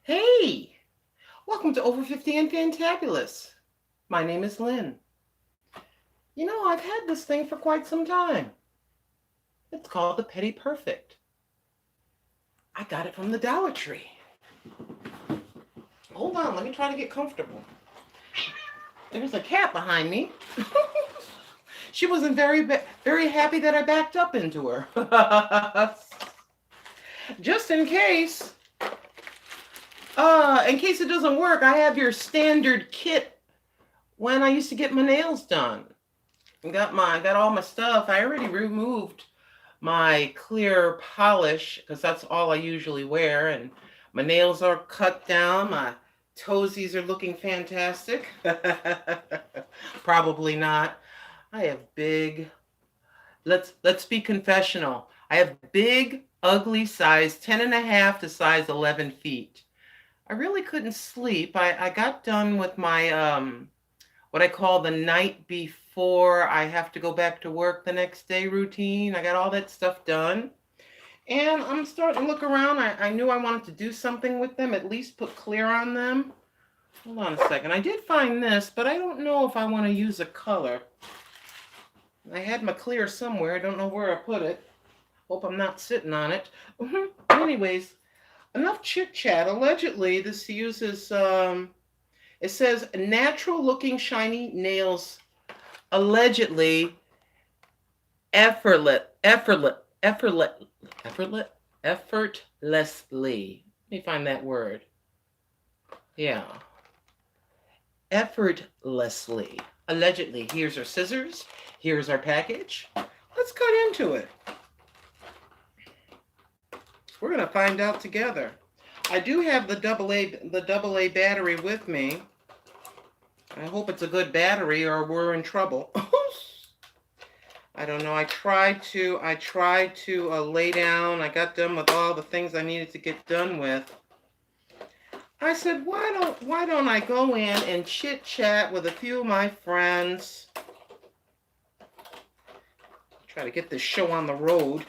Hey, welcome to Over 50 and Fantabulous. My name is Lynn. I've had this thing for quite some time. It's called the Pedi Perfect. I got it from the Dollar Tree. Hold on, let me try to get comfortable. There's a cat behind me. She wasn't very happy that I backed up into her. Just in case it doesn't work, I have your standard kit when I used to get my nails done. Got all my stuff. I already removed my clear polish because that's all I usually wear, and my nails are cut down. My toesies are looking fantastic. Probably not. I have big. Let's be confessional. I have big, ugly size 10 and a half to size 11 feet. I really couldn't sleep. I got done with my what I call the night before I have to go back to work the next day routine. I got all that stuff done. And I'm starting to look around. I knew I wanted to do something with them, at least put clear on them. Hold on a second. I did find this, but I don't know if I want to use a color. I had my clear somewhere. I don't know where I put it. Hope I'm not sitting on it. Anyways, enough chit chat. Allegedly, this uses it says natural looking shiny nails, allegedly effortlessly. Let me find that word. Yeah. Effortlessly. Allegedly. Here's our scissors. Here's our package. Let's cut into it. We're going to find out together. I do have the AA battery with me. I hope it's a good battery or we're in trouble. I don't know. I tried to lay down. I got done with all the things I needed to get done with. I said, why don't I go in and chit chat with a few of my friends? Try to get this show on the road.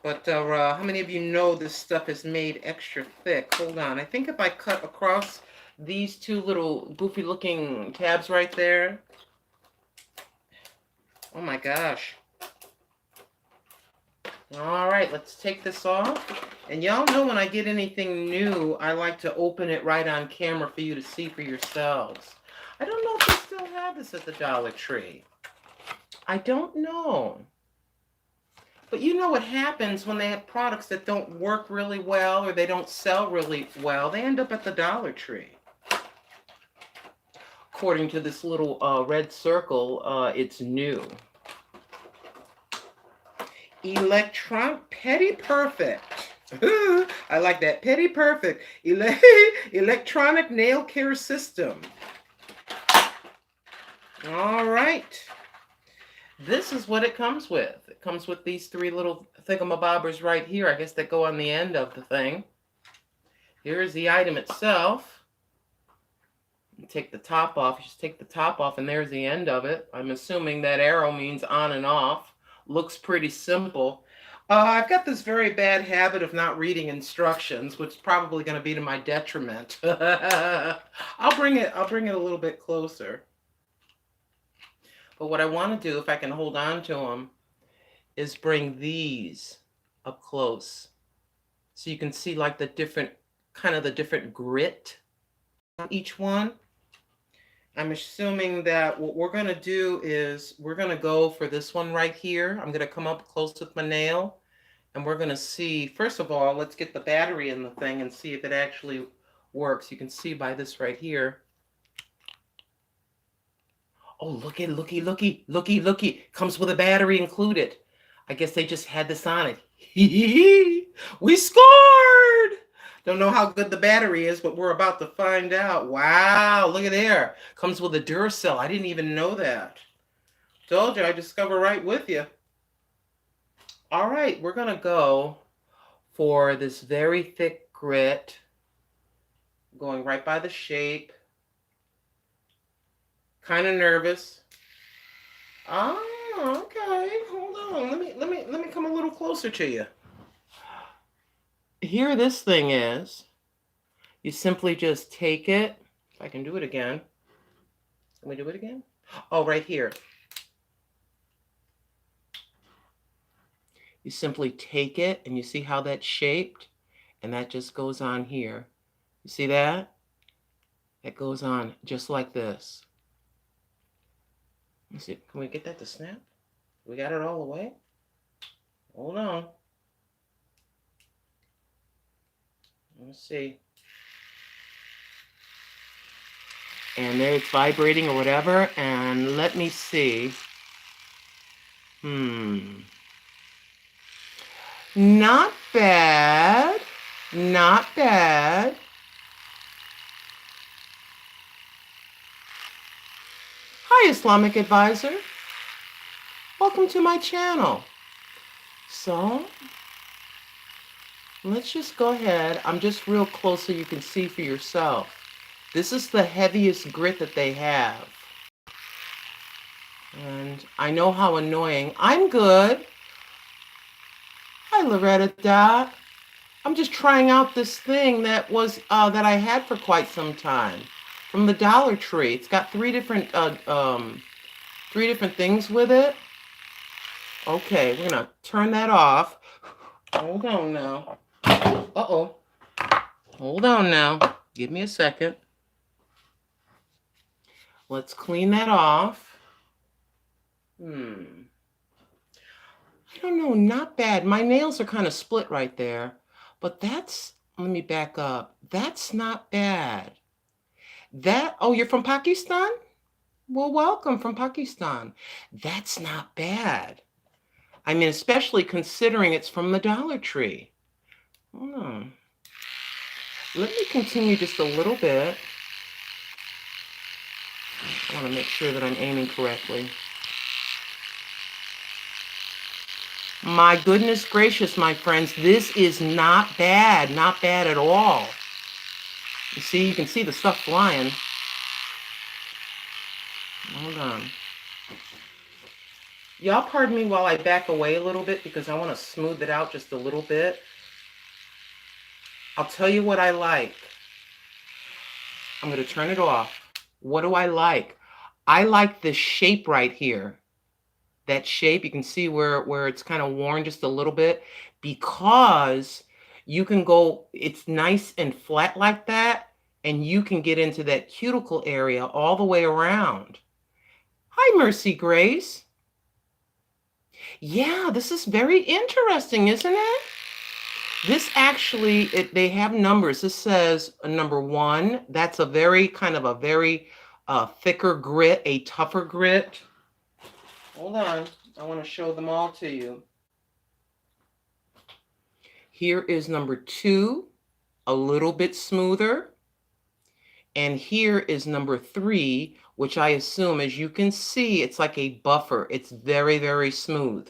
But how many of you know this stuff is made extra thick? Hold on. I think if I cut across these two little goofy looking tabs right there. Oh my gosh. All right, let's take this off. And y'all know when I get anything new, I like to open it right on camera for you to see for yourselves. I don't know if they still have this at the Dollar Tree. I don't know. But you know what happens when they have products that don't work really well or they don't sell really well? They end up at the Dollar Tree. According to this little red circle, it's new. Pedi Perfect. I like that. Pedi Perfect. Electronic nail care system. All right. This is what it comes with. It comes with these three little thingamabobbers right here. I guess that go on the end of the thing. Here's the item itself. Take the top off. You just take the top off and there's the end of it. I'm assuming that arrow means on and off. Looks pretty simple. I've got this very bad habit of not reading instructions, which is probably going to be to my detriment. I'll bring it a little bit closer. But what I want to do, if I can hold on to them, is bring these up close. So you can see like the different grit on each one. I'm assuming that what we're going to do is we're going to go for this one right here. I'm going to come up close with my nail and we're going to see, first of all, let's get the battery in the thing and see if it actually works. You can see by this right here. Oh, looky. Comes with a battery included. I guess they just had this on it. We scored! Don't know how good the battery is, but we're about to find out. Wow, look at there. Comes with a Duracell. I didn't even know that. Told you, I discover right with you. All right, we're going to go for this very thick grit. Going right by the shape. Kind of nervous. Oh, okay. Hold on. Let me come a little closer to you. Here this thing is. You simply just take it. If I can do it again. Can we do it again? Oh, right here. You simply take it, and you see how that's shaped? And that just goes on here. You see that? That goes on just like this. Let's see. Can we get that to snap? We got it all the way? Hold on. Let's see. And there it's vibrating or whatever. And let me see. Not bad. Not bad. Hi, Islamic advisor. Welcome to my channel. So, let's just go ahead. I'm just real close so you can see for yourself. This is the heaviest grit that they have. And I know how annoying. I'm good. Hi, Loretta Dot. I'm just trying out this thing that was that I had for quite some time from the Dollar Tree. It's got three different things with it. Okay, we're gonna turn that off. Hold on now. Uh-oh. Hold on now. Give me a second. Let's clean that off. I don't know, not bad. My nails are kind of split right there. But that's, let me back up. That's not bad. Oh, you're from Pakistan? Well, welcome from Pakistan. That's not bad. I mean, especially considering it's from the Dollar Tree. Hold on. Let me continue just a little bit. I want to make sure that I'm aiming correctly. My goodness gracious, my friends, this is not bad. Not bad at all. You see, you can see the stuff flying. Hold on. Y'all pardon me while I back away a little bit because I want to smooth it out just a little bit. I'll tell you what I like. I'm going to turn it off. What do I like? I like this shape right here. That shape, you can see where it's kind of worn just a little bit because you can go, it's nice and flat like that, and you can get into that cuticle area all the way around. Hi, Mercy Grace. Yeah, this is very interesting, isn't it? This actually, they have numbers. This says number 1. That's a very thicker grit, a tougher grit. Hold on. I want to show them all to you. Here is number 2, a little bit smoother. And here is number 3, which I assume, as you can see, it's like a buffer. It's very, very smooth.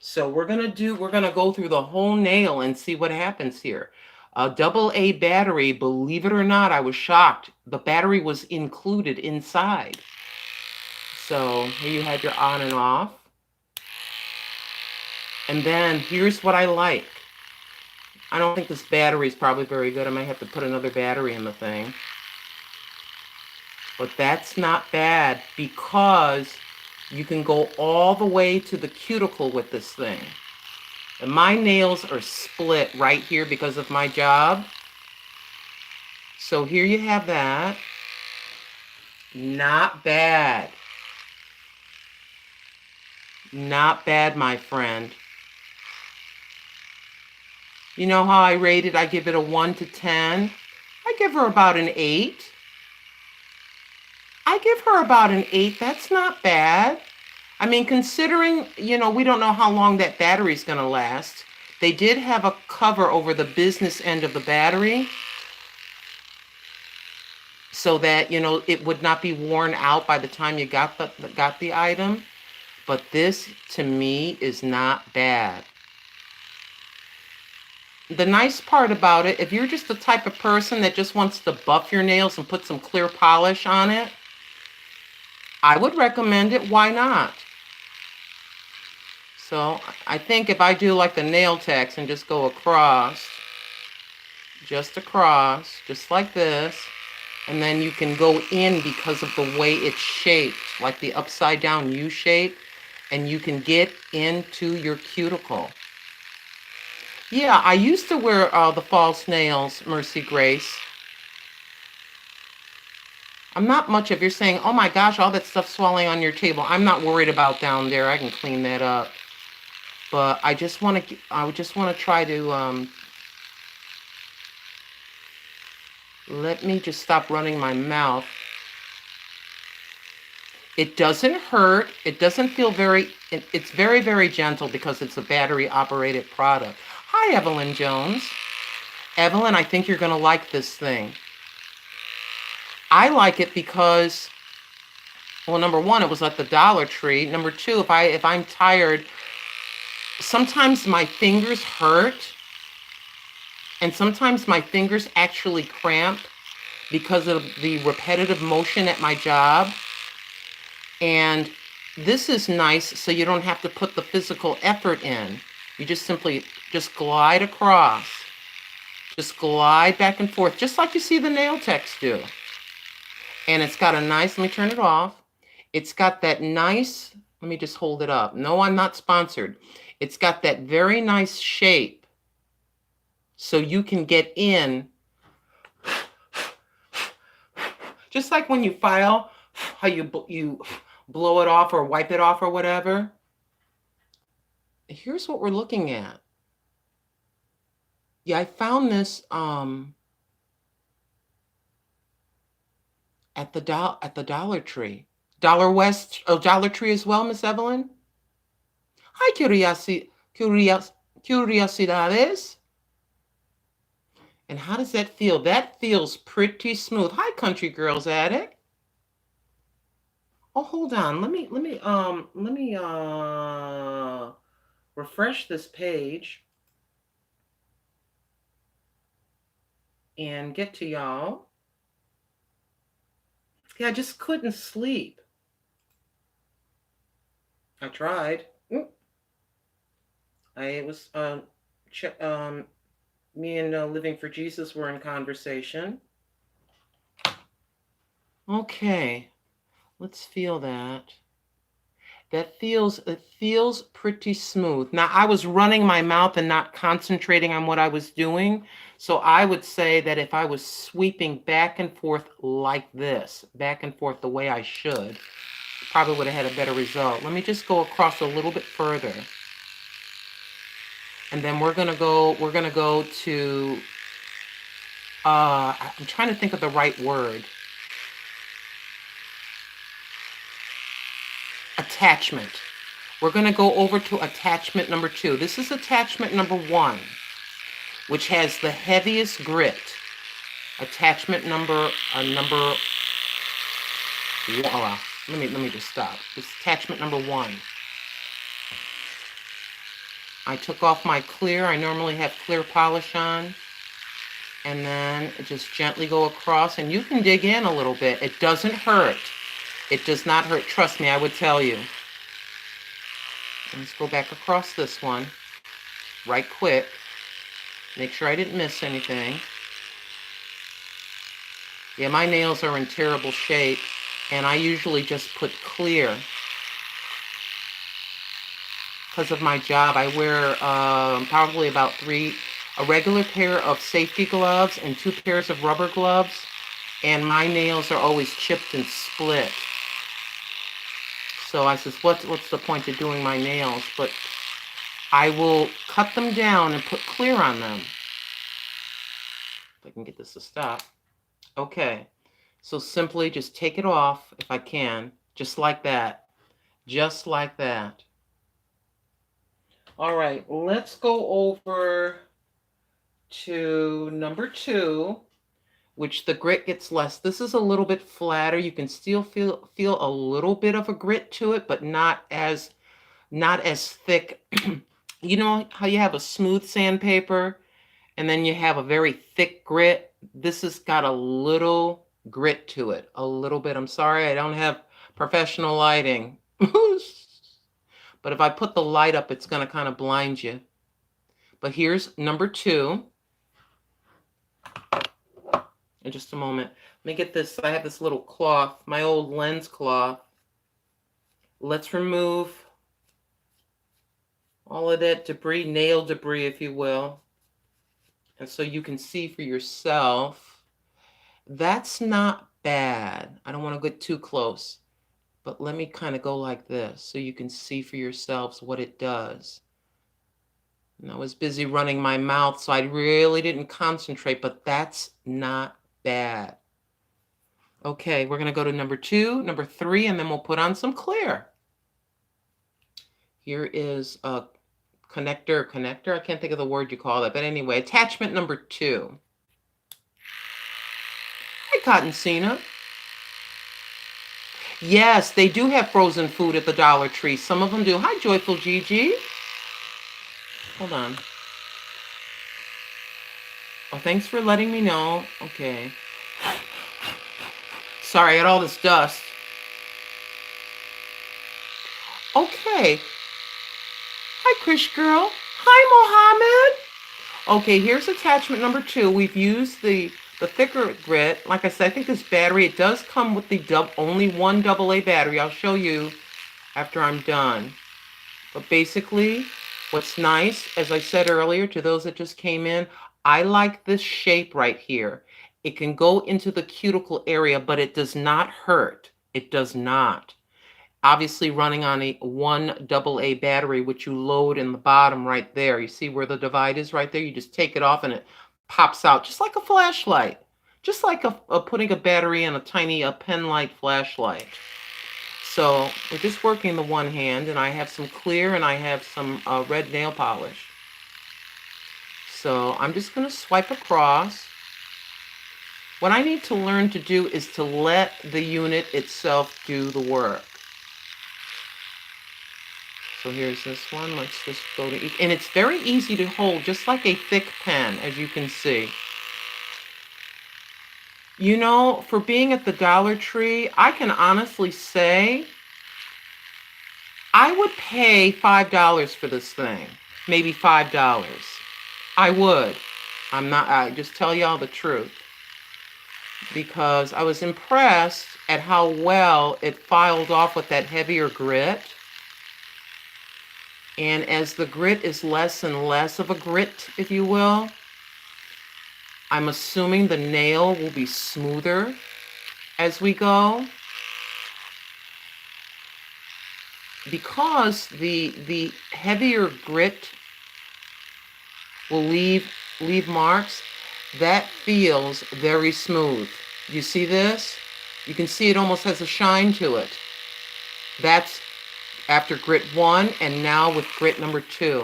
So we're going to go through the whole nail and see what happens here. A AA battery, believe it or not, I was shocked. The battery was included inside. So here you have your on and off. And then here's what I like. I don't think this battery is probably very good. I might have to put another battery in the thing. But that's not bad because you can go all the way to the cuticle with this thing. And my nails are split right here because of my job. So here you have that. Not bad. Not bad, my friend. You know how I rate it? I give it a 1 to 10. I give her about an 8. I give her about an 8. That's not bad. I mean, considering, we don't know how long that battery's going to last. They did have a cover over the business end of the battery so that, it would not be worn out by the time you got the item. But this, to me, is not bad. The nice part about it, if you're just the type of person that just wants to buff your nails and put some clear polish on it, I would recommend it. Why not? So I think if I do like the nail techs and just go across, just across, just like this. And then you can go in because of the way it's shaped, like the upside down U shape, and you can get into your cuticle. Yeah, I used to wear the false nails, Mercy Grace. I'm not much if you're saying, oh my gosh, all that stuff swelling on your table. I'm not worried about down there. I can clean that up. But I just want to try to, let me just stop running my mouth. It doesn't hurt. It doesn't feel it's very, very gentle because it's a battery operated product. Hi, Evelyn Jones. Evelyn, I think you're going to like this thing. I like it because, well, number one, it was at the Dollar Tree. Number two, if I'm tired, sometimes my fingers hurt, and sometimes my fingers actually cramp because of the repetitive motion at my job. And this is nice, so you don't have to put the physical effort in. You just simply just glide across. Just glide back and forth, just like you see the nail techs do. And it's got a nice, let me turn it off. It's got that nice, let me just hold it up. No, I'm not sponsored. It's got that very nice shape. So you can get in. Just like when you file, how you blow it off or wipe it off or whatever. Here's what we're looking at. Yeah, I found this at the Dollar Tree. Dollar Tree as well, Miss Evelyn. Hi, Curiosidades. And how does that feel? That feels pretty smooth. Hi, Country Girls Attic. Oh, hold on. Let me refresh this page and get to y'all. Yeah, I just couldn't sleep. I tried. Me and Living for Jesus were in conversation. Okay, let's feel that. It feels pretty smooth. Now, I was running my mouth and not concentrating on what I was doing. So I would say that if I was sweeping back and forth like this, back and forth the way I should, probably would have had a better result. Let me just go across a little bit further. And then we're gonna go to, I'm trying to think of the right word. Attachment. We're gonna go over to attachment number 2. This is attachment number 1, which has the heaviest grit. Attachment number, let me just stop. This is attachment number 1. I took off my clear. I normally have clear polish on. And then just gently go across, and you can dig in a little bit. It doesn't hurt. It does not hurt. Trust me, I would tell you. Let's go back across this one right quick. Make sure I didn't miss anything. Yeah, my nails are in terrible shape, and I usually just put clear. Because of my job, I wear probably about a regular pair of safety gloves and 2 pairs of rubber gloves, and my nails are always chipped and split. So I says, what's the point of doing my nails? But I will cut them down and put clear on them. If I can get this to stop. Okay, so simply just take it off if I can, just like that. Just like that. All right, let's go over to number 2, which the grit gets less. This is a little bit flatter. You can still feel a little bit of a grit to it, but not as thick. You know how you have a smooth sandpaper and then you have a very thick grit? This has got a little grit to it, a little bit. I'm sorry, I don't have professional lighting. But if I put the light up, it's going to kind of blind you. But here's number 2. in just a moment. Let me get this. I have this little cloth, my old lens cloth. Let's remove all of that debris, nail debris, if you will. And so you can see for yourself. That's not bad. I don't want to get too close, but let me kind of go like this so you can see for yourselves what it does. And I was busy running my mouth, so I really didn't concentrate, but that's not bad. Okay, we're going to go to number 2, number 3, and then we'll put on some clear. Here is a connector, I can't think of the word you call it, but anyway, attachment number 2. Hi, Cotton Cena. Yes, they do have frozen food at the Dollar Tree. Some of them do. Hi, Joyful Gigi. Hold on. Oh, thanks for letting me know. Okay. Sorry, I got all this dust. Okay. Hi, Krish Girl. Hi, Mohammed. Okay, here's attachment number 2. We've used the thicker grit. Like I said, I think this battery, it does come with the only one AA battery. I'll show you after I'm done. But basically, what's nice, as I said earlier, to those that just came in, I like this shape right here. It can go into the cuticle area, but it does not hurt. It does not. Obviously running on a 1 AA battery, which you load in the bottom right there. You see where the divide is right there? You just take it off and it pops out just like a flashlight. Just like putting a battery in a tiny pen light flashlight. So we're just working the one hand, and I have some clear and I have some red nail polish. So I'm just going to swipe across. What I need to learn to do is to let the unit itself do the work. So here's this one. Let's just go to each. And it's very easy to hold, just like a thick pen, as you can see. You know, for being at the Dollar Tree, I can honestly say I would pay $5 for this thing. Maybe $5. I would. I just tell y'all the truth. Because I was impressed at how well it filed off with that heavier grit. And as the grit is less and less of a grit, if you will, I'm assuming the nail will be smoother as we go. Because the heavier grit will leave marks, that feels very smooth. You see this? You can see it almost has a shine to it. That's after grit 1 and now with grit number 2.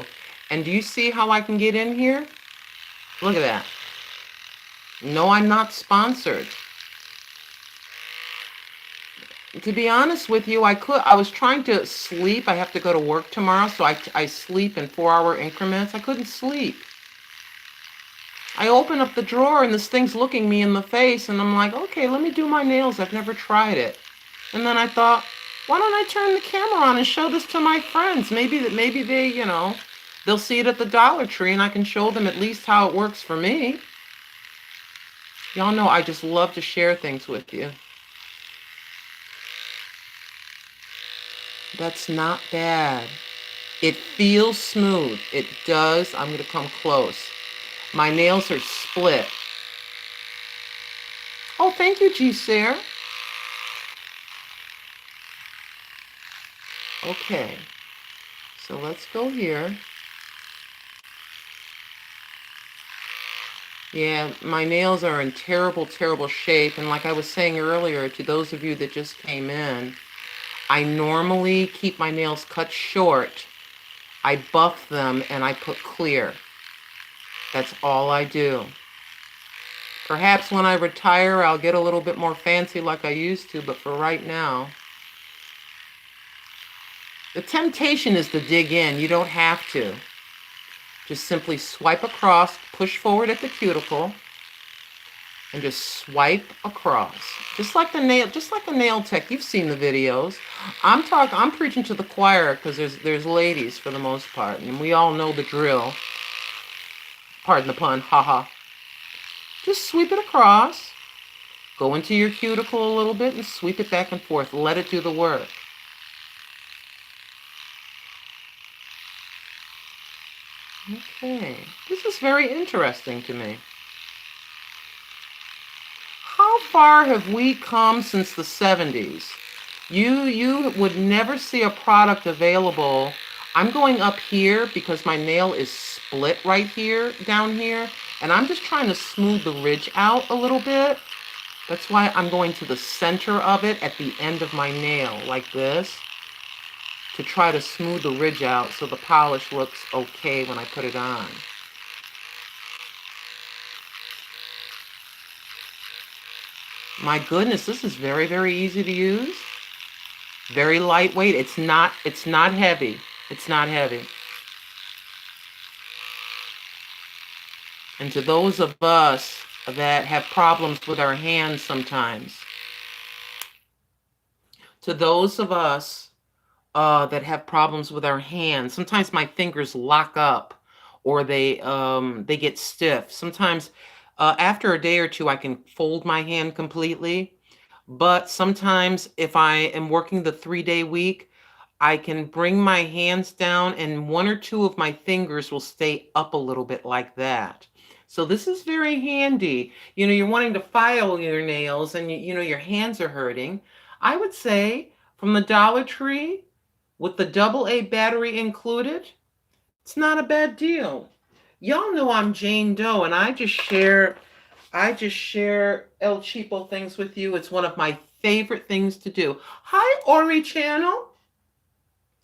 And do you see how I can get in here? Look at that. No, I'm not sponsored. To be honest with you, I was trying to sleep. I have to go to work tomorrow, so I sleep in 4-hour increments. I couldn't sleep. I open up the drawer and this thing's looking me in the face, and I'm like, okay, let me do my nails. I've never tried it. And then I thought, why don't I turn the camera on and show this to my friends? Maybe they, you know, they'll see it at the Dollar Tree and I can show them at least how it works for me. Y'all know I just love to share things with you. That's not bad. It feels smooth. It does. I'm going to come close. My nails are split. Oh, thank you, G. Sarah. Okay. So let's go here. Yeah, my nails are in terrible, terrible shape. And like I was saying earlier, to those of you that just came in, I normally keep my nails cut short. I buff them and I put clear. That's all I do. Perhaps when I retire, I'll get a little bit more fancy like I used to, but for right now, the temptation is to dig in. You don't have to. Just simply swipe across, push forward at the cuticle, and just swipe across. Just like a nail tech. You've seen the videos. I'm preaching to the choir because there's ladies for the most part, and we all know the drill. Pardon the pun, haha. Just sweep it across. Go into your cuticle a little bit and sweep it back and forth. Let it do the work. Okay, this is very interesting to me. How far have we come since the 70s? You would never see a product available. I'm going up here because my nail is split right here, down here, and I'm just trying to smooth the ridge out a little bit. That's why I'm going to the center of it at the end of my nail, like this, to try to smooth the ridge out so the polish looks okay when I put it on. My goodness, this is very, very easy to use. Very lightweight. It's not heavy. It's not heavy. And to those of us that have problems with our hands sometimes, to those of us that have problems with our hands, sometimes my fingers lock up or they get stiff. Sometimes after a day or two, I can fold my hand completely. But sometimes if I am working the 3-day week, I can bring my hands down and one or two of my fingers will stay up a little bit like that. So this is very handy. You know, you're wanting to file your nails and you know your hands are hurting. I would say from the Dollar Tree with the AA battery included, it's not a bad deal. Y'all know I'm Jane Doe and I just share El Cheapo things with you. It's one of my favorite things to do. Hi, Ori channel.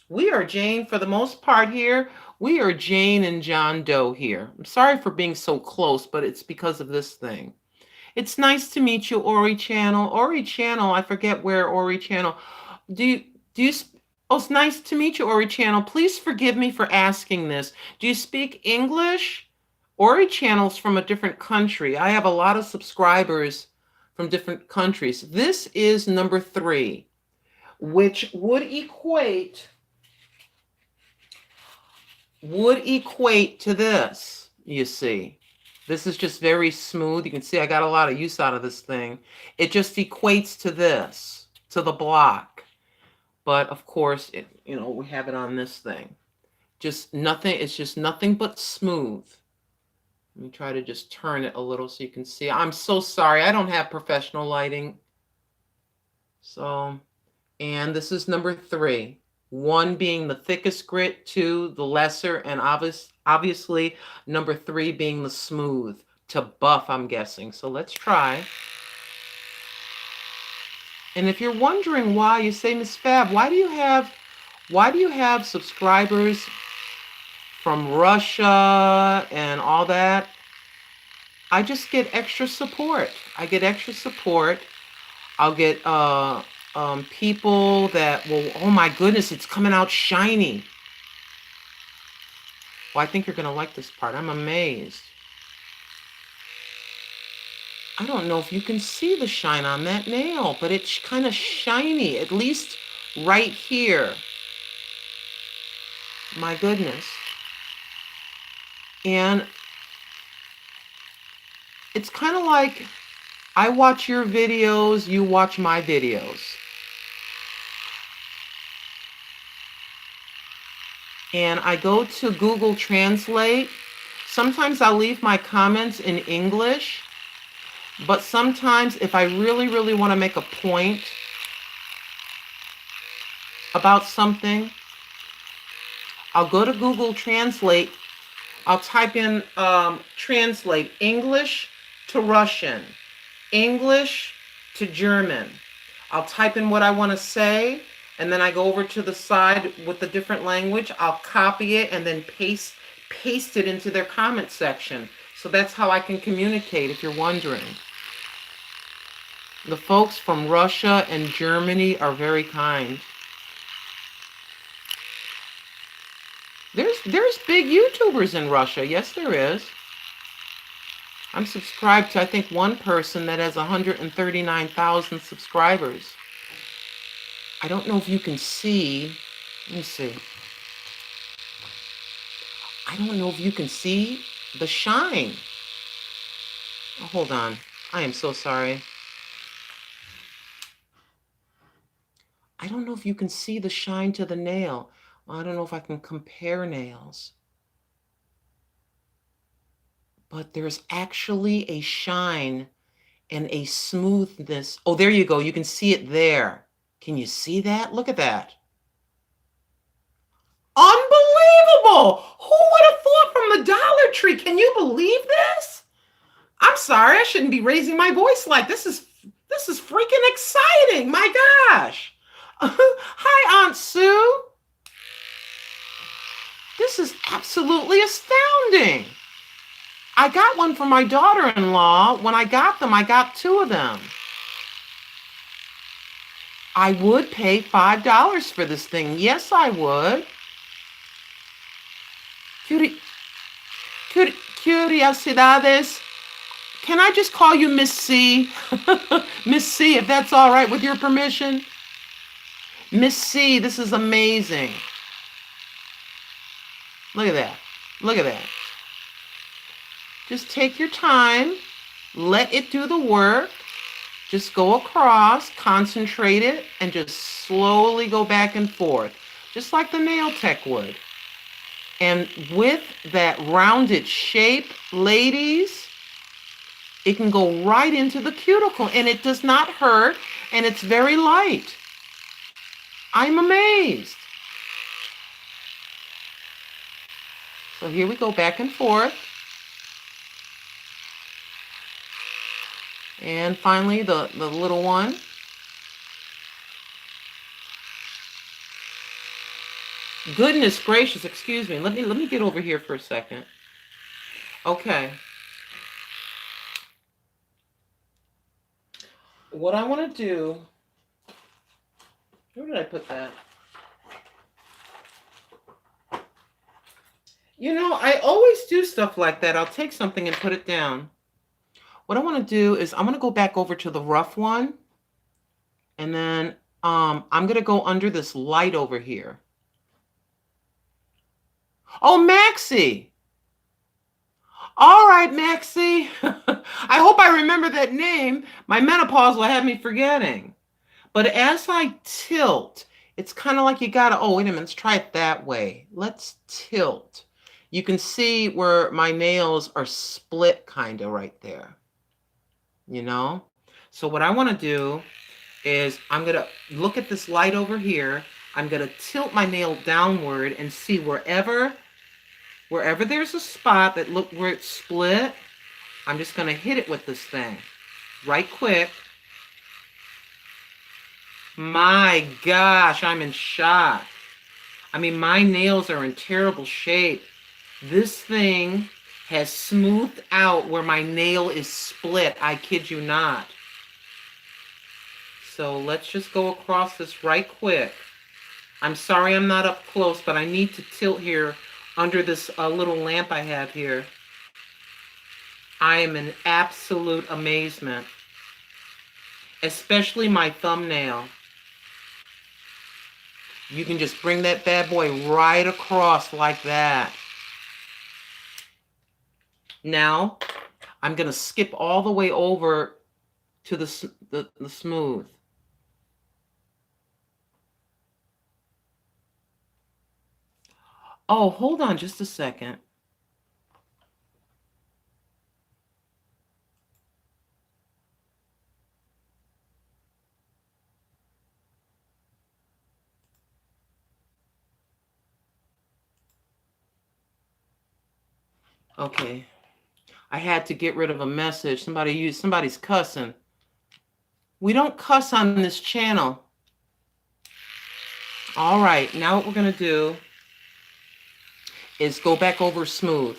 We are Jane for the most part here. We are Jane and John Doe here. I'm sorry for being so close, but it's because of this thing. It's nice to meet you, Ori channel. Ori channel, I forget where Ori channel. Do you Oh, it's nice to meet you, Ori channel. Please forgive me for asking this. Do you speak English? Ori channel's from a different country. I have a lot of subscribers from different countries. This is number 3, which would equate to this, you see. This is just very smooth. You can see I got a lot of use out of this thing. It just equates to this, to the block. But of course, we have it on this thing. Just nothing, it's just nothing but smooth. Let me try to just turn it a little so you can see. I'm so sorry, I don't have professional lighting. So, and this is number 3. 1 being the thickest grit, 2 the lesser, and obviously number 3 being the smooth to buff, I'm guessing. So let's try. And if you're wondering why, you say, Miss Fab, why do you have subscribers from Russia and all that? I just get extra support. I get extra support. I'll get people that will, oh my goodness, it's coming out shiny. Well, I think you're going to like this part. I'm amazed. I don't know if you can see the shine on that nail, but it's kind of shiny, at least right here. My goodness. And it's kind of like I watch your videos, you watch my videos. And I go to Google Translate. Sometimes I'll leave my comments in English, but sometimes if I really, really want to make a point about something, I'll go to Google Translate. I'll type in translate English to Russian, English to German. I'll type in what I want to say, and then I go over to the side with the different language. I'll copy it and then paste it into their comment section. So that's how I can communicate, if you're wondering. The folks from Russia and Germany are very kind. There's big YouTubers in Russia. Yes, there is. I'm subscribed to, I think, one person that has 139,000 subscribers. I don't know if you can see. Let me see. I don't know if you can see the shine. Oh, hold on. I am so sorry. don't know if you can see the shine to the nail. I don't know if I can compare nails. But there's actually a shine and a smoothness. Oh, there you go. You can see it there. Can you see that? Look at that. Unbelievable! Who would have thought from the Dollar Tree? Can you believe this? I'm sorry, I shouldn't be raising my voice like this. This is freaking exciting. My gosh. Hi, Aunt Sue. This is absolutely astounding. I got one for my daughter-in-law. When I got them, I got 2 of them. I would pay $5 for this thing. Yes, I would. Curiosidades. Can I just call you Miss C? Miss C, if that's all right with your permission. Miss C, this is amazing. Look at that. Look at that. Just take your time. Let it do the work. Just go across, concentrate it, and just slowly go back and forth, just like the nail tech would. And with that rounded shape, ladies, it can go right into the cuticle, and it does not hurt, and it's very light. I'm amazed. So here we go back and forth. And finally, the little one. Goodness gracious, excuse me. Let me get over here for a second. Okay. What I want to do, where did I put that? You know, I always do stuff like that. I'll take something and put it down. What I want to do is I'm going to go back over to the rough one. And then I'm going to go under this light over here. Oh, Maxie. All right, Maxie. I hope I remember that name. My menopause will have me forgetting. But as I tilt, it's kind of like you got to, oh, wait a minute, let's try it that way. Let's tilt. You can see where my nails are split kind of right there. You know? So what I want to do is I'm going to look at this light over here. I'm going to tilt my nail downward and see wherever there's a spot that look where it's split, I'm just going to hit it with this thing right quick. My gosh, I'm in shock. I mean, my nails are in terrible shape. This thing has smoothed out where my nail is split. I kid you not. So let's just go across this right quick. I'm sorry I'm not up close, but I need to tilt here under this little lamp I have here. I am in absolute amazement. Especially my thumbnail. You can just bring that bad boy right across like that. Now, I'm going to skip all the way over to the smooth. Oh, hold on just a second. Okay. I had to get rid of a message. Somebody's cussing. We don't cuss on this channel. All right, now what we're going to do is go back over smooth.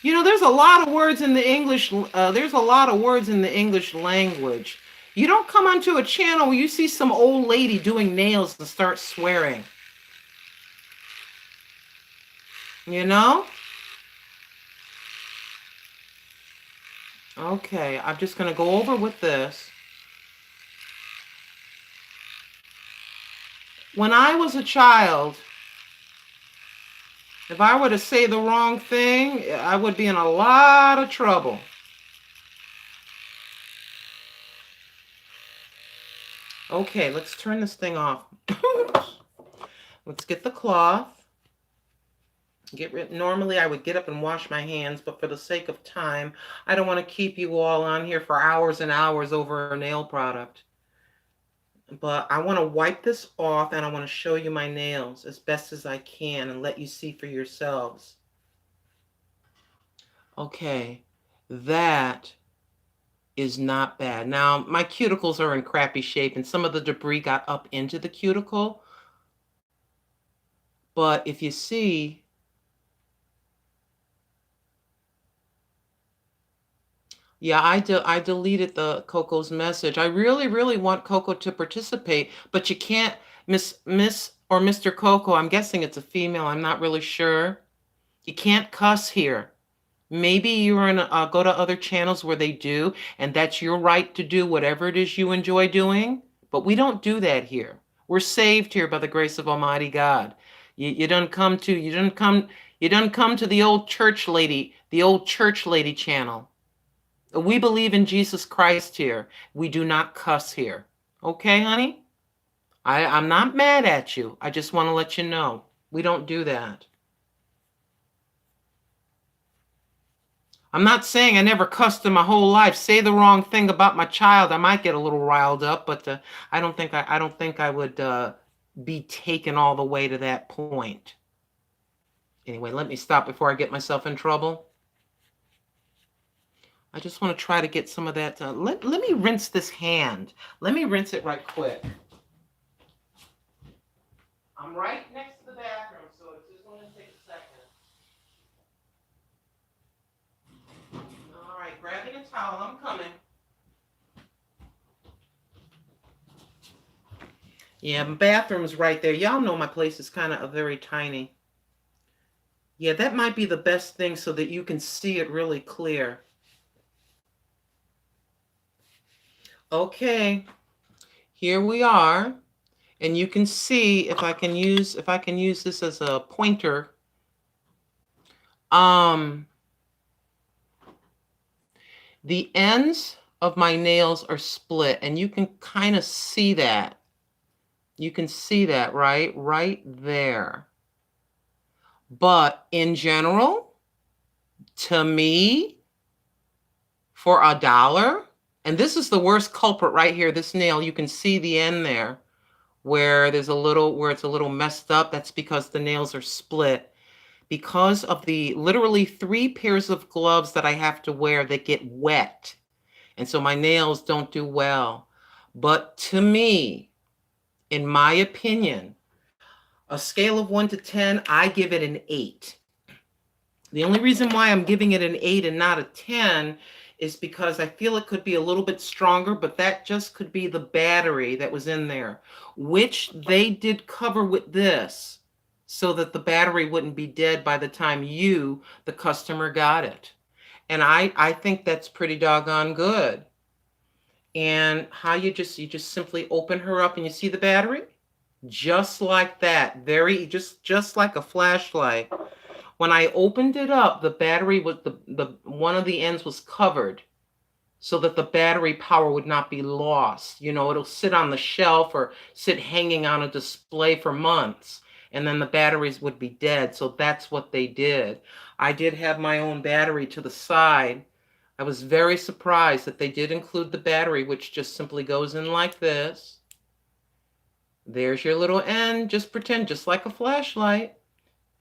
You know, there's a lot of words in the English. There's a lot of words in the English language. You don't come onto a channel where you see some old lady doing nails and start swearing. You know? Okay, I'm just going to go over with this. When I was a child, if I were to say the wrong thing, I would be in a lot of trouble. Okay, let's turn this thing off. Let's get the cloth. Normally I would get up and wash my hands, but for the sake of time, I don't want to keep you all on here for hours and hours over a nail product. But I want to wipe this off and I want to show you my nails as best as I can and let you see for yourselves. Okay, that is not bad. Now, my cuticles are in crappy shape and some of the debris got up into the cuticle. But if you see, yeah, I deleted the Coco's message. I really, really want Coco to participate, but you can't, Miss or Mr. Coco, I'm guessing it's a female, I'm not really sure. You can't cuss here. Maybe you're in go to other channels where they do, and that's your right to do whatever it is you enjoy doing. But we don't do that here. We're saved here by the grace of Almighty God. You don't come to the old church lady channel. We believe in Jesus Christ here. We do not cuss here. Okay, honey? I'm not mad at you. I just want to let you know. We don't do that. I'm not saying I never cussed in my whole life. Say the wrong thing about my child, I might get a little riled up, but I don't think I would be taken all the way to that point. Anyway, let me stop before I get myself in trouble. I just want to try to get some of that. Let me rinse this hand. Let me rinse it right quick. I'm right next to the bathroom, so it's just going to take a second. All right, grabbing a towel, I'm coming. Yeah, my bathroom's right there. Y'all know my place is kind of very tiny. Yeah, that might be the best thing so that you can see it really clear. Okay, here we are. And you can see if I can use this as a pointer. The ends of my nails are split, and you can kind of see that. You can see that, right? Right there. But in general, to me, for $1, and this is the worst culprit right here, this nail, you can see the end there where it's a little messed up. That's because the nails are split. Because of the literally 3 pairs of gloves that I have to wear that get wet. And so my nails don't do well. But to me, in my opinion, a scale of 1 to 10, I give it an 8. The only reason why I'm giving it an 8 and not a 10 is because I feel it could be a little bit stronger, but that just could be the battery that was in there, which they did cover with this so that the battery wouldn't be dead by the time you, the customer, got it. And I think that's pretty doggone good. And how you just simply open her up and you see the battery? Just like that. Just like a flashlight. When I opened it up, the battery was the one of the ends was covered so that the battery power would not be lost. You know, it'll sit on the shelf or sit hanging on a display for months, and then the batteries would be dead. So that's what they did. I did have my own battery to the side. I was very surprised that they did include the battery, which just simply goes in like this. There's your little end. Just pretend, just like a flashlight.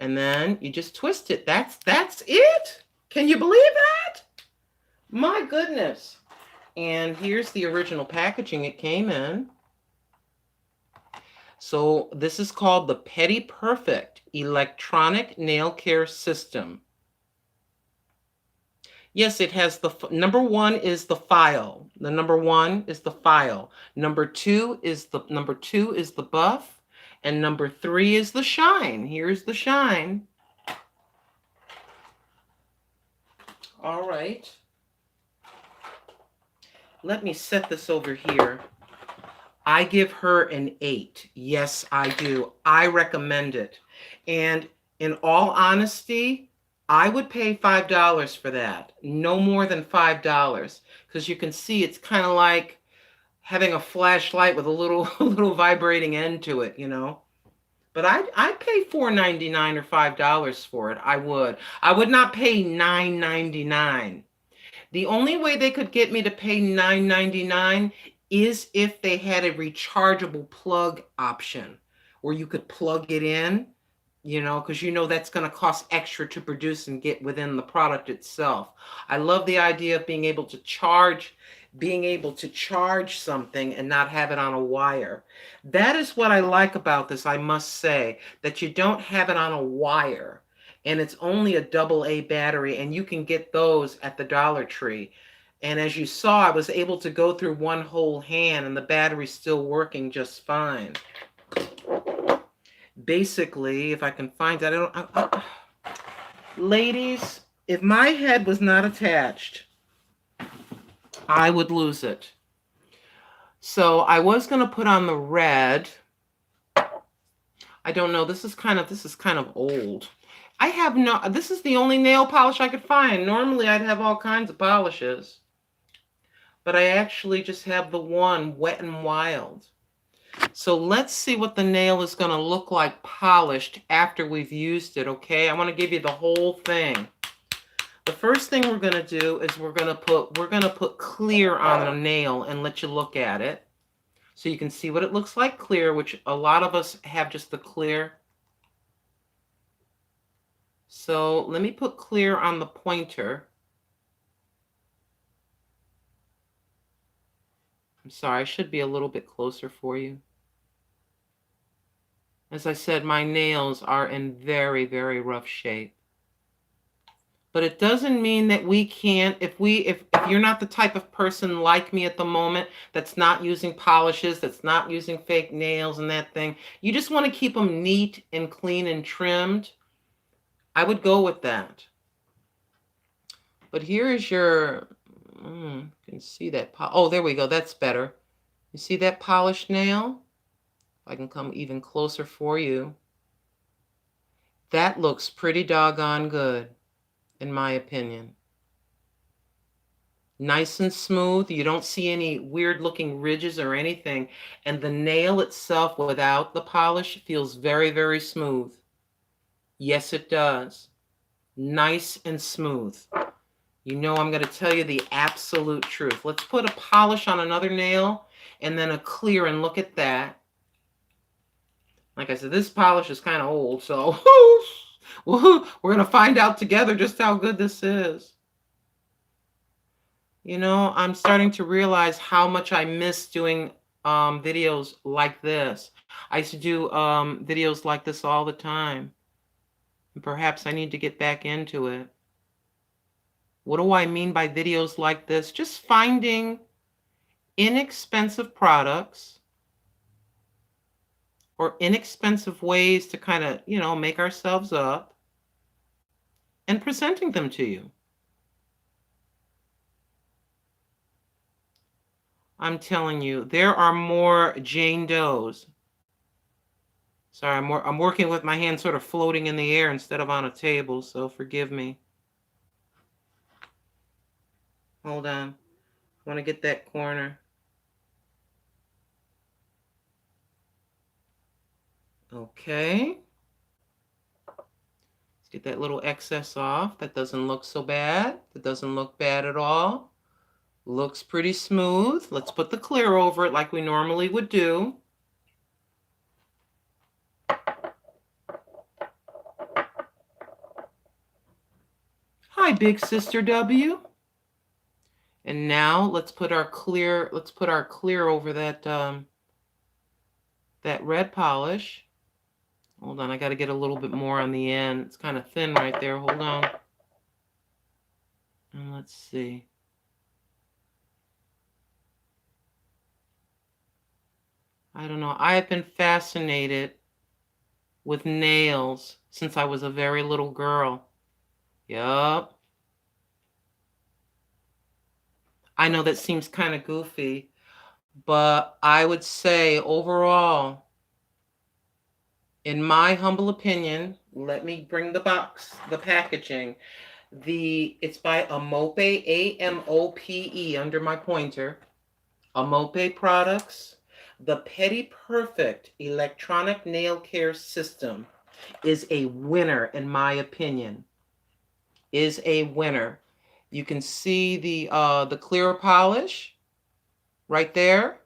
And then you just twist it. That's it. Can you believe that? My goodness. And here's the original packaging it came in. So this is called the Pedi Perfect Electronic Nail Care System. Yes, it has number 1 is the file. The number 1 is the file. Number 2 is the buff. And number 3 is the shine. Here's the shine. All right. Let me set this over here. I give her an 8. Yes, I do. I recommend it. And in all honesty, I would pay $5 for that. No more than $5. Because you can see it's kind of like, having a flashlight with a little a little vibrating end to it, you know. But I'd pay $4.99 or $5 for it. I would. I would not pay $9.99. The only way they could get me to pay $9.99 is if they had a rechargeable plug option where you could plug it in, you know, because you know that's going to cost extra to produce and get within the product itself. I love the idea of being able to charge something and not have it on a wire. That is what I like about this, I must say, that you don't have it on a wire. And it's only a AA battery, and you can get those at the Dollar Tree. And as you saw, I was able to go through one whole hand, and the battery's still working just fine. Basically, if I can find that, ladies, if my head was not attached, I would lose it. So I was going to put on the red. I don't know. This is kind of old. I have no, this is the only nail polish I could find. Normally I'd have all kinds of polishes, but I actually just have the one, Wet n Wild. So let's see what the nail is going to look like polished after we've used it, okay? I want to give you the whole thing. The first thing we're going to do is we're going to put clear on the nail and let you look at it. So you can see what it looks like clear, which a lot of us have just the clear. So let me put clear on the pointer. I'm sorry, I should be a little bit closer for you. As I said, my nails are in very, very rough shape. But it doesn't mean that we can't, if you're not the type of person like me at the moment that's not using polishes, that's not using fake nails and that thing, you just want to keep them neat and clean and trimmed, I would go with that. But here is your, you can see that, oh, there we go, that's better. You see that polished nail? I can come even closer for you. That looks pretty doggone good, in my opinion. Nice and smooth. You don't see any weird looking ridges or anything. And the nail itself without the polish feels very, very smooth. Yes, it does. Nice and smooth. You know I'm going to tell you the absolute truth. Let's put a polish on another nail and then a clear, and look at that. Like I said, this polish is kind of old, so we're going to find out together just how good this is. You know, I'm starting to realize how much I miss doing videos like this. I used to do videos like this all the time. And perhaps I need to get back into it. What do I mean by videos like this? Just finding inexpensive products or inexpensive ways to kind of, you know, make ourselves up and presenting them to you. I'm telling you, there are more Jane Does. Sorry, I'm working with my hand sort of floating in the air instead of on a table, so forgive me. Hold on. I want to get that corner. Okay. Let's get that little excess off. That doesn't look so bad. That doesn't look bad at all. Looks pretty smooth. Let's put the clear over it like we normally would do. Hi, Big Sister W. And now let's put our clear over that that red polish. Hold on, I got to get a little bit more on the end. It's kind of thin right there. Hold on. And let's see. I don't know. I have been fascinated with nails since I was a very little girl. Yup. I know that seems kind of goofy, but I would say overall, in my humble opinion, let me bring the box, the packaging. It's by Amope, A-M-O-P-E, under my pointer. Amope Products. The Pedi Perfect electronic nail care system is a winner, in my opinion. Is a winner. You can see the clear polish right there,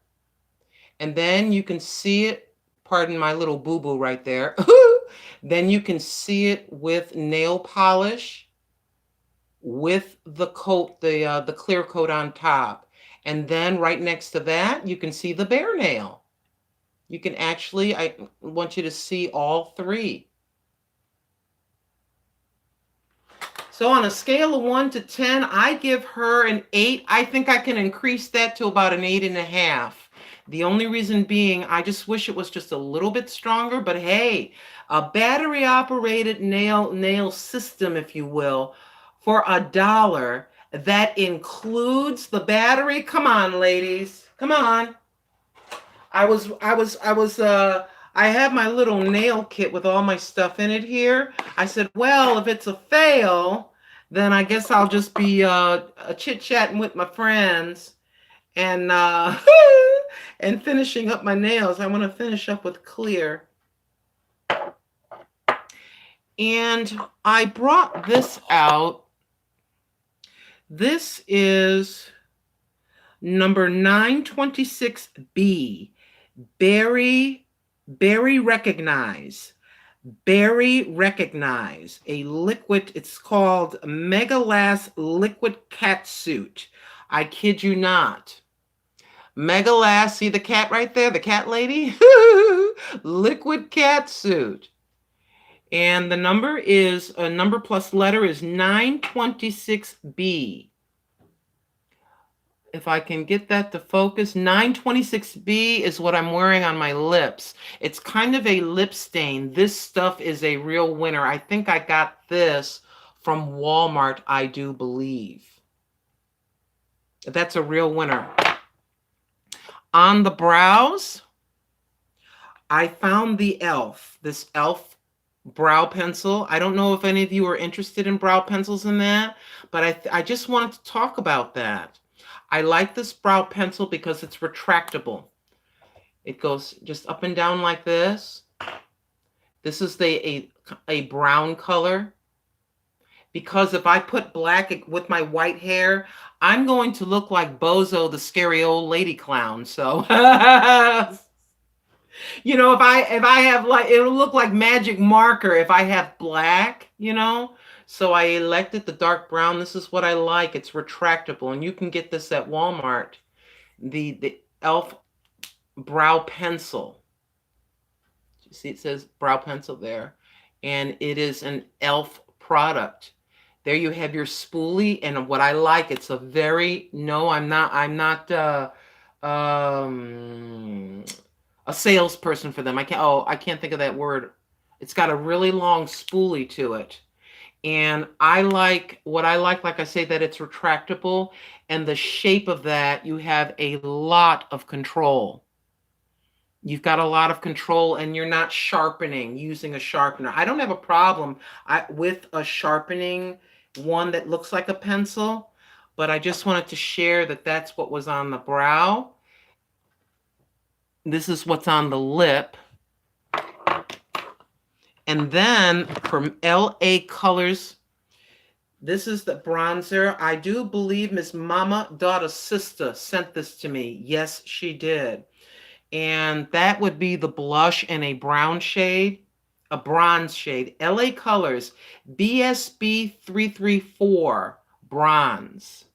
and then you can see it. Pardon my little boo boo right there. Then you can see it with nail polish, with the coat, the clear coat on top, and then right next to that, you can see the bare nail. You can actually, I want you to see all three. So on a scale of 1 to 10, I give her an 8. I think I can increase that to about an 8.5. The only reason being, I just wish it was just a little bit stronger, but hey, a battery operated nail system, if you will, for $1 that includes the battery. Come on, ladies. Come on. I have my little nail kit with all my stuff in it here. I said, well, if it's a fail, then I guess I'll just be chit-chatting with my friends and and finishing up my nails. I want to finish up with clear. And I brought this out. This is number 926B. Berry Recognize. Berry Recognize. A liquid, it's called Megalast Liquid Cat Suit. I kid you not. Megalast, see the cat right there, the cat lady? Liquid cat suit. And the number is, number plus letter is 926B. If I can get that to focus, 926B is what I'm wearing on my lips. It's kind of a lip stain. This stuff is a real winner. I think I got this from Walmart, I do believe. That's a real winner. On the brows, I found the this e.l.f. brow pencil. I don't know if any of you are interested in brow pencils in that, but I just wanted to talk about that. I like this brow pencil because it's retractable. It goes just up and down like this. This is a brown color. Because if I put black with my white hair, I'm going to look like Bozo, the scary old lady clown. So, you know, if I have like, it'll look like magic marker if I have black, you know. So I elected the dark brown. This is what I like. It's retractable, and you can get this at Walmart. The e.l.f. brow pencil. You see, it says brow pencil there, and it is an e.l.f. product. There you have your spoolie, and what I like, it's a very I'm not a salesperson for them. I can't think of that word. It's got a really long spoolie to it. And what I like I say, that it's retractable, and the shape of that, you have a lot of control. You've got a lot of control, and you're not sharpening using a sharpener. I don't have a problem with a sharpening one that looks like a pencil, but I just wanted to share that that's what was on the brow. This is what's on the lip. And then from LA Colors, this is the bronzer. I do believe Miss Mama Daughter Sister sent this to me. Yes, she did. And that would be the blush in a brown shade, a bronze shade. LA Colors, BSB 334 bronze.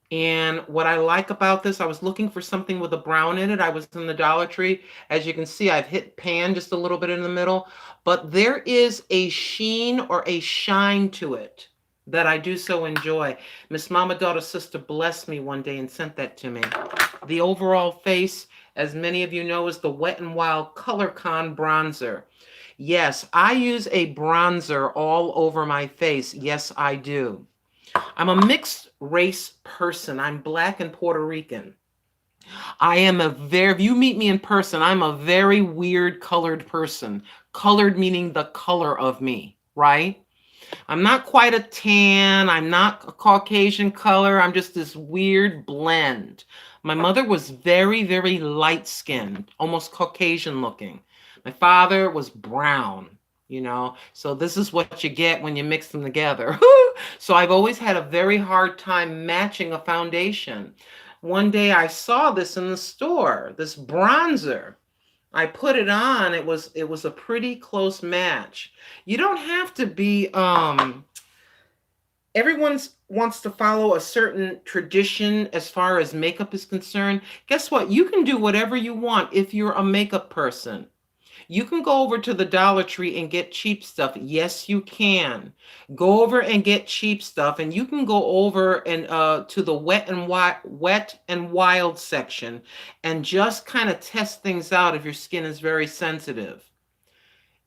And what I like about this, I was looking for something with a brown in it. I was in the Dollar Tree. As you can see, I've hit pan just a little bit in the middle, but there is a sheen or a shine to it that I do so enjoy. Miss Mama Daughter Sister blessed me one day and sent that to me. The overall face, as many of you know, is the Wet n Wild Color Con bronzer. Yes, I use a bronzer all over my face. Yes, I do. I'm a mixed race person. I'm Black and Puerto Rican. If you meet me in person, I'm a very weird colored person. Colored meaning the color of me, right? I'm not quite a tan. I'm not a Caucasian color. I'm just this weird blend. My mother was very, very light skinned, almost Caucasian looking. My father was brown, you know. So this is what you get when you mix them together. So I've always had a very hard time matching a foundation. One day I saw this in the store, this bronzer. I put it on. It was a pretty close match. You don't have to be everyone wants to follow a certain tradition as far as makeup is concerned. Guess what? You can do whatever you want if you're a makeup person. You can go over to the Dollar Tree and get cheap stuff. Yes, you can. Go over and get cheap stuff, and you can go over and to the wet and wild section and just kind of test things out if your skin is very sensitive.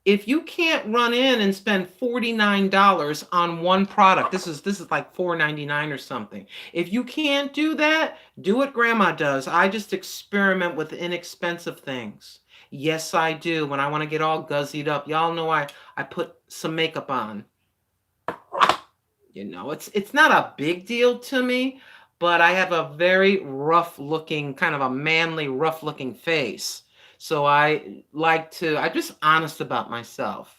If you can't run in and spend $49 on one product, this is like $4.99 or something. If you can't do that, do what grandma does. I just experiment with inexpensive things. Yes, I do. When I want to get all guzzied up, y'all know I put some makeup on. You know, it's not a big deal to me, but I have a very rough looking, kind of a manly, rough looking face. So I'm just honest about myself.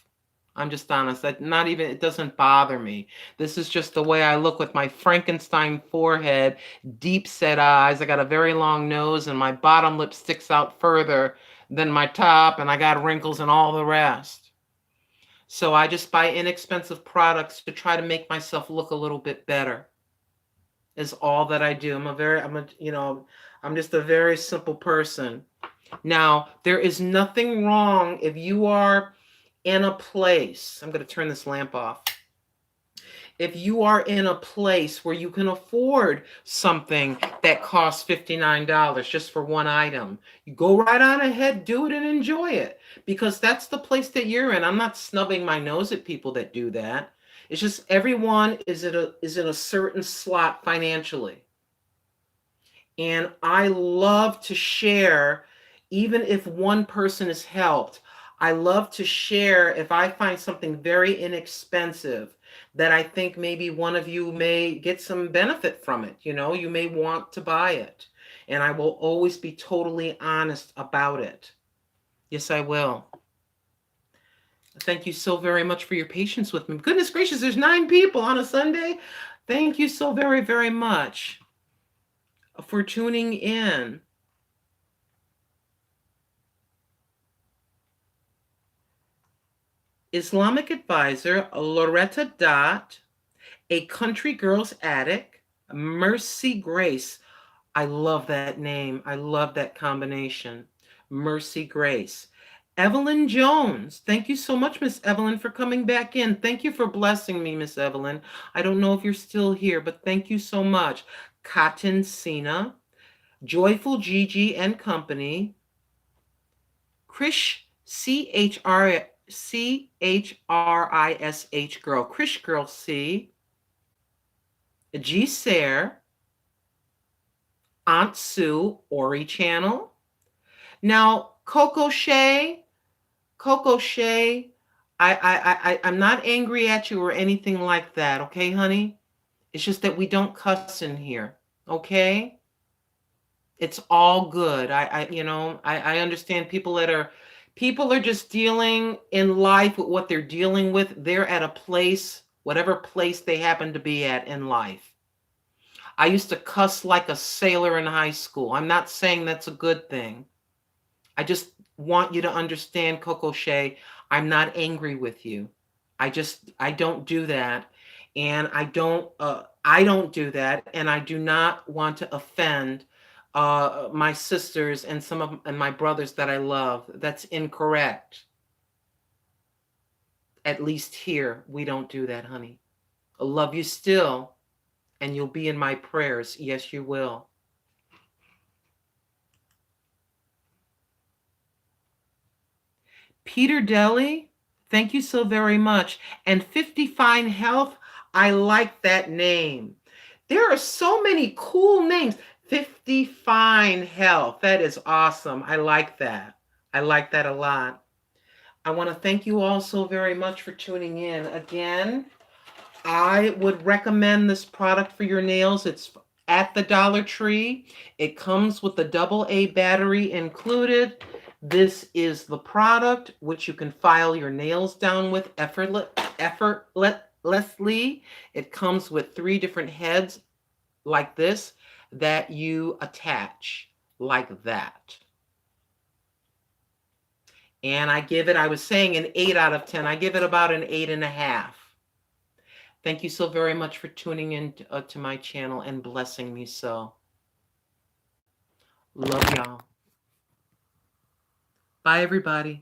I'm just honest. That not even, it doesn't bother me. This is just the way I look with my Frankenstein forehead, deep set eyes. I got a very long nose and my bottom lip sticks out further than my top, and I got wrinkles and all the rest. So I just buy inexpensive products to try to make myself look a little bit better. Is all that I do. I'm just a very simple person. Now, there is nothing wrong if you are in a place. I'm going to turn this lamp off. If you are in a place where you can afford something that costs $59 just for one item, you go right on ahead, do it and enjoy it, because that's the place that you're in. I'm not snubbing my nose at people that do that. It's just everyone is in a certain slot financially. And I love to share, even if one person is helped. I love to share if I find something very inexpensive that I think maybe one of you may get some benefit from it. You know, you may want to buy it. And I will always be totally honest about it. Yes, I will. Thank you so very much for your patience with me. Goodness gracious, there's 9 people on a Sunday. Thank you so very, very much for tuning in. Islamic advisor Loretta Dot, a country girl's attic, Mercy Grace. I love that name. I love that combination. Mercy Grace. Evelyn Jones. Thank you so much, Miss Evelyn, for coming back in. Thank you for blessing me, Miss Evelyn. I don't know if you're still here, but thank you so much. Cotton Sina, Joyful Gigi and Company, Krish CHRISH Girl, Krish Girl C, G Sayre, Aunt Sue, Ori Channel. Now, Coco Shay, I'm not angry at you or anything like that, okay, honey? It's just that we don't cuss in here, okay? It's all good. I understand people are just dealing in life with what they're dealing with. They're at a place, whatever place they happen to be at in life. I used to cuss like a sailor in high school. I'm not saying that's a good thing. I just want you to understand, Coco Shay, I'm not angry with you. I don't do that. And I don't do that. And I do not want to offend my sisters and and my brothers that I love. That's incorrect. At least here, we don't do that, honey. I love you still, and you'll be in my prayers. Yes, you will. Peter Deli, thank you so very much. And 50 Fine Health, I like that name. There are so many cool names. 50 Fine Health, that is awesome. I like that. I like that a lot. I want to thank you all so very much for tuning in. Again, I would recommend this product for your nails. It's at the Dollar Tree. It comes with the AA battery included. This is the product which you can file your nails down with effortlessly. It comes with 3 different heads like this that you attach like that. And I was saying an 8 out of 10. I give it about an 8.5. Thank you so very much for tuning in to my channel and blessing me so. Love y'all. Bye, everybody.